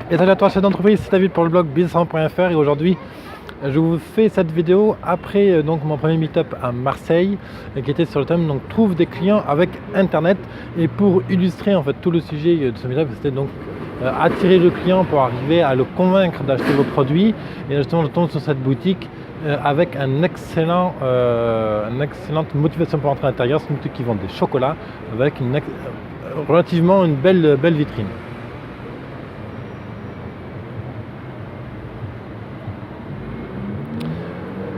Et salut à toi chef d'entreprise, c'est David pour le blog business100.fr et aujourd'hui je vous fais cette vidéo après donc mon premier meet-up à Marseille qui était sur le thème donc trouve des clients avec internet. Et pour illustrer en fait tout le sujet de ce meet-up, c'était donc attirer le client pour arriver à le convaincre d'acheter vos produits. Et justement je tombe sur cette boutique avec une excellente motivation pour entrer à l'intérieur. C'est une boutique qui vend des chocolats avec relativement une belle vitrine.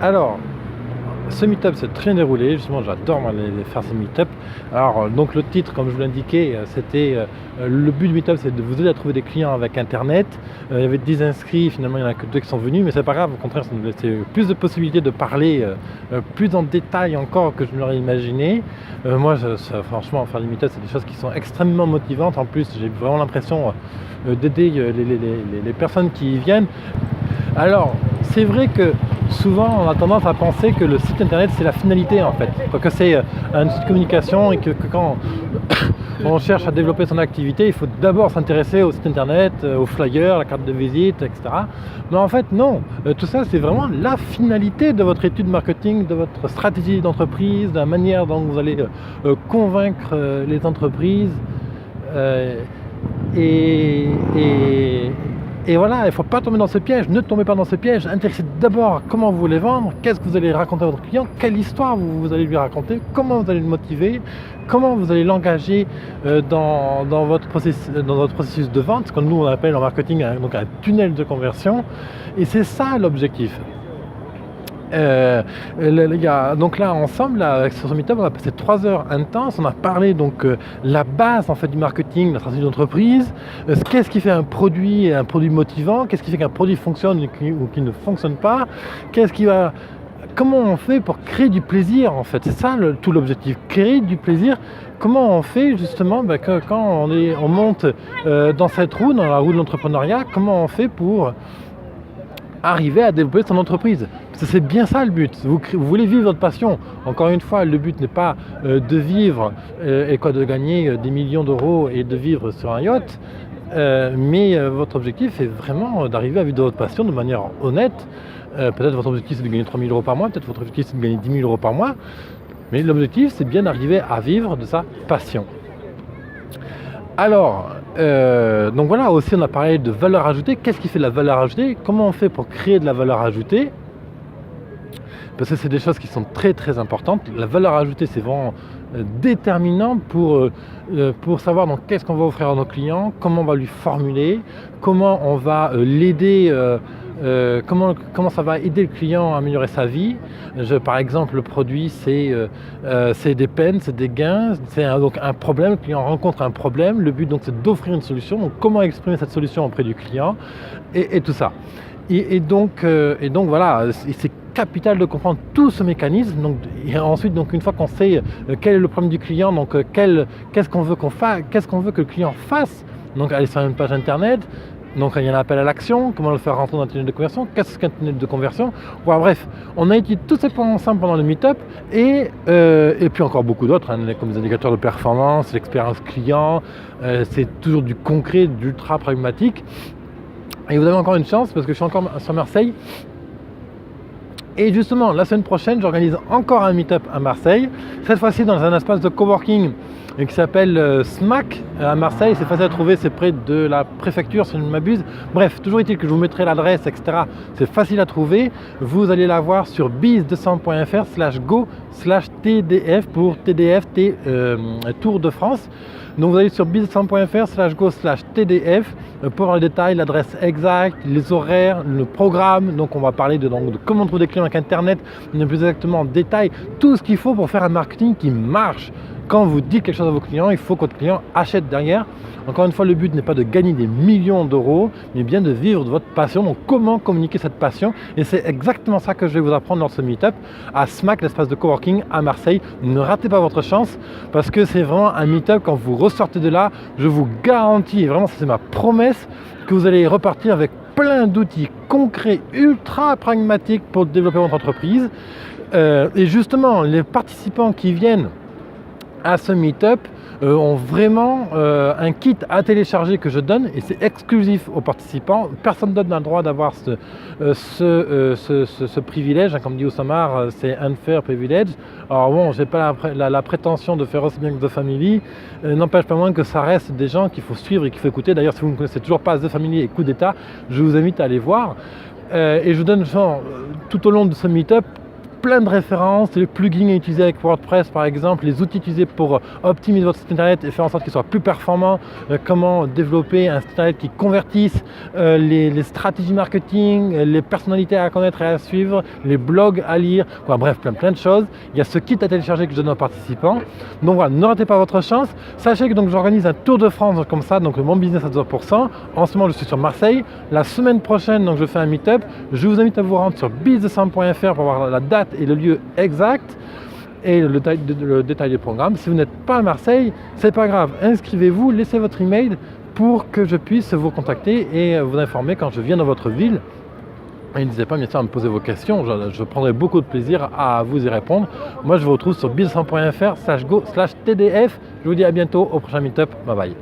Alors, ce meet-up s'est très bien déroulé, justement j'adore faire ces meet-up. Alors donc le titre, comme je vous l'indiquais, c'était le but du meet-up, c'est de vous aider à trouver des clients avec internet. Il y avait 10 inscrits, finalement il n'y en a que 2 qui sont venus, mais c'est pas grave, au contraire ça nous laissait plus de possibilités de parler plus en détail encore que je ne l'aurais imaginé. Moi franchement faire des meet-up c'est des choses qui sont extrêmement motivantes. En plus j'ai vraiment l'impression d'aider les personnes qui y viennent. Alors c'est vrai que souvent on a tendance à penser que le site internet c'est la finalité en fait, que c'est un outil de communication et que quand on cherche à développer son activité, il faut d'abord s'intéresser au site internet, aux flyers, la carte de visite, etc. Mais en fait non, tout ça c'est vraiment la finalité de votre étude marketing, de votre stratégie d'entreprise, de la manière dont vous allez convaincre les entreprises. Et voilà, il ne faut pas tomber dans ce piège, ne tombez pas dans ce piège, intéressez d'abord à comment vous voulez vendre, qu'est-ce que vous allez raconter à votre client, quelle histoire vous allez lui raconter, comment vous allez le motiver, comment vous allez l'engager dans votre processus de vente, ce que nous on appelle en marketing donc un tunnel de conversion, et c'est ça l'objectif. Les gars, donc là ensemble sur ce meet-up on a passé 3 heures intenses, on a parlé donc la base en fait du marketing, la stratégie d'entreprise, qu'est-ce qui fait un produit motivant, qu'est-ce qui fait qu'un produit fonctionne ou qui ne fonctionne pas, comment on fait pour créer du plaisir en fait, c'est ça tout l'objectif, créer du plaisir. Comment on fait justement quand on monte dans cette roue, dans la roue de l'entrepreneuriat, comment on fait pour arriver à développer son entreprise. Parce que c'est bien ça le but. Vous voulez vivre votre passion. Encore une fois, le but n'est pas de vivre de gagner des millions d'euros et de vivre sur un yacht. Mais votre objectif est vraiment d'arriver à vivre de votre passion de manière honnête. Peut-être votre objectif c'est de gagner 3 000 euros par mois, peut-être votre objectif c'est de gagner 10 000 euros par mois. Mais l'objectif c'est bien d'arriver à vivre de sa passion. Alors, donc voilà, aussi on a parlé de valeur ajoutée. Qu'est-ce qui fait de la valeur ajoutée? Comment on fait pour créer de la valeur ajoutée? Parce que c'est des choses qui sont très très importantes. La valeur ajoutée c'est vraiment déterminant pour savoir donc qu'est-ce qu'on va offrir à nos clients, comment on va lui formuler, comment on va l'aider, comment ça va aider le client à améliorer sa vie. Par exemple, le produit c'est des peines, c'est des gains, c'est donc un problème, le client rencontre un problème, le but donc c'est d'offrir une solution, donc comment exprimer cette solution auprès du client et tout ça. Et donc voilà, c'est capital de comprendre tout ce mécanisme. Donc, et ensuite, donc, une fois qu'on sait quel est le problème du client, donc qu'est-ce qu'on veut qu'est-ce qu'on veut que le client fasse, donc aller sur une page internet. Donc il y a un appel à l'action, comment le faire rentrer dans un tunnel de conversion, qu'est-ce qu'un tunnel de conversion. Voilà, bref, on a étudié tous ces points ensemble pendant le meet-up et puis encore beaucoup d'autres, hein, comme les indicateurs de performance, l'expérience client, c'est toujours du concret, d'ultra pragmatique. Et vous avez encore une chance parce que je suis encore sur Marseille. Et justement, la semaine prochaine, j'organise encore un meet-up à Marseille, cette fois-ci dans un espace de coworking qui s'appelle SMAC à Marseille. C'est facile à trouver, c'est près de la préfecture si je ne m'abuse. Bref, toujours est-il que je vous mettrai l'adresse, etc. C'est facile à trouver. Vous allez la voir sur biz200.fr/go/TDF pour TDF, Tour de France. Donc vous allez sur biz200.fr/go/TDF pour avoir les détails, l'adresse exacte, les horaires, le programme. Donc on va parler de comment trouver des clients avec internet, mais plus exactement en détail, tout ce qu'il faut pour faire un marketing qui marche. Quand vous dites quelque chose à vos clients, il faut que votre client achète derrière. Encore une fois, le but n'est pas de gagner des millions d'euros, mais bien de vivre de votre passion. Donc comment communiquer cette passion? Et c'est exactement ça que je vais vous apprendre dans ce meet-up à SMAC, l'espace de coworking à Marseille. Ne ratez pas votre chance parce que c'est vraiment un meet-up. Quand vous ressortez de là, je vous garantis, et vraiment c'est ma promesse, que vous allez repartir avec plein d'outils concrets, ultra pragmatiques pour développer votre entreprise. Et justement, les participants qui viennent à ce meet-up ont vraiment un kit à télécharger que je donne et c'est exclusif aux participants. Personne d'autre n'a le droit d'avoir ce privilège, hein, comme dit Oussama, c'est unfair privilege. Alors bon, j'ai pas la prétention de faire aussi bien que The Family, n'empêche pas moins que ça reste des gens qu'il faut suivre et qu'il faut écouter. D'ailleurs, si vous ne connaissez toujours pas The Family et Coup d'État, je vous invite à aller voir. Et je donne tout au long de ce meet-up plein de références, les plugins à utiliser avec WordPress par exemple, les outils utilisés pour optimiser votre site internet et faire en sorte qu'il soit plus performant, comment développer un site internet qui convertisse, les stratégies marketing, les personnalités à connaître et à suivre, les blogs à lire, quoi, bref, plein de choses. Il y a ce kit à télécharger que je donne aux participants. Donc voilà, ne ratez pas votre chance. Sachez que donc j'organise un tour de France comme ça, donc mon business à 2%. En ce moment, je suis sur Marseille. La semaine prochaine, donc je fais un meet-up. Je vous invite à vous rendre sur business100.fr pour voir la date et le lieu exact et le détail du programme. Si vous n'êtes pas à Marseille, c'est pas grave, inscrivez-vous, laissez votre email pour que je puisse vous contacter et vous informer quand je viens dans votre ville. Et n'hésitez pas bien sûr à me poser vos questions, je prendrai beaucoup de plaisir à vous y répondre. Moi je vous retrouve sur business100.fr/go/tdf. Je vous dis à bientôt au prochain meetup, bye bye.